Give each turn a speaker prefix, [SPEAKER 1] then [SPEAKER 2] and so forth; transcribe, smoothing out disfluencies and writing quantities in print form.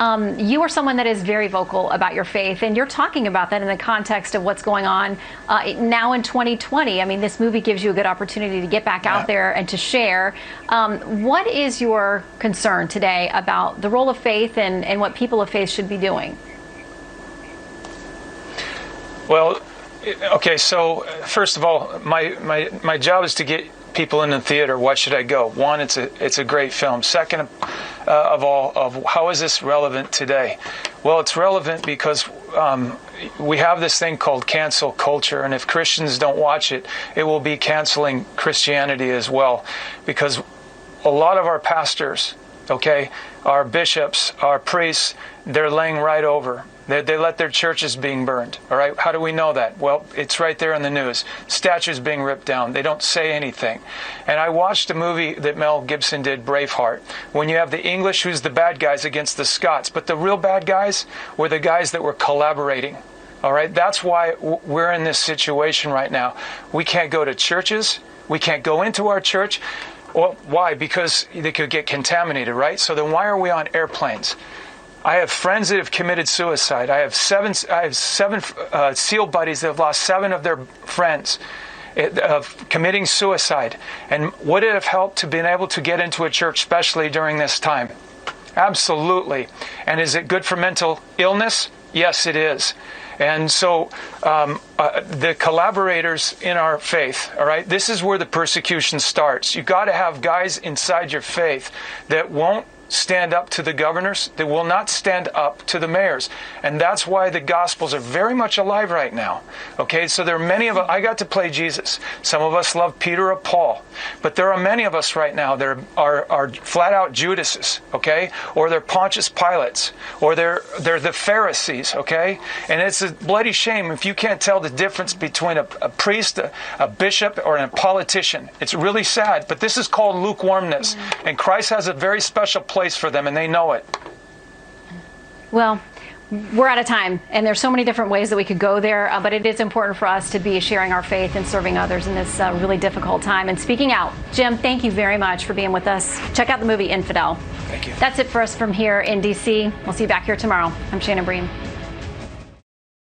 [SPEAKER 1] You are someone that is very vocal about your faith, and you're talking about that in the context of what's going on now in 2020. I mean, this movie gives you a good opportunity to get back out there and to share. What is your concern today about the role of faith and what people of faith should be doing?
[SPEAKER 2] Well, okay, so first of all, my job is to get people in the theater. Why should I go? One, it's a great film. Second of all, how is this relevant today? Well, it's relevant because we have this thing called cancel culture, and if Christians don't watch it, it will be canceling Christianity as well, because a lot of our pastors, okay, our bishops, our priests, they're laying right over. They let their churches being burned. All right. How do we know that? Well, it's right there in the news. Statues being ripped down. They don't say anything. And I watched a movie that Mel Gibson did, Braveheart, when you have the English who's the bad guys against the Scots. But the real bad guys were the guys that were collaborating. All right. That's why we're in this situation right now. We can't go to churches. We can't go into our church. Well, why? Because they could get contaminated, right? So then why are we on airplanes? I have friends that have committed suicide. I have seven SEAL buddies that have lost 7 of their friends of committing suicide. And would it have helped to being able to get into a church, especially during this time? Absolutely. And is it good for mental illness? Yes, it is. And so the collaborators in our faith, all right, this is where the persecution starts. You've got to have guys inside your faith that won't stand up to the governors, they will not stand up to the mayors. And that's why the Gospels are very much alive right now. Okay, so there are many of us, I got to play Jesus. Some of us love Peter or Paul. But there are many of us right now that are flat out Judases, okay? Or they're Pontius Pilates, or they're the Pharisees, okay? And it's a bloody shame if you can't tell the difference between a priest, a bishop, or a politician. It's really sad, but this is called lukewarmness. And Christ has a very special place for them, and they know it.
[SPEAKER 1] Well, we're out of time, and there's so many different ways that we could go there, but it is important for us to be sharing our faith and serving others in this really difficult time and speaking out. Jim, thank you very much for being with us. Check out the movie Infidel.
[SPEAKER 2] Thank you.
[SPEAKER 1] That's it for us from here in D.C. We'll see you back here tomorrow. I'm Shannon Breen.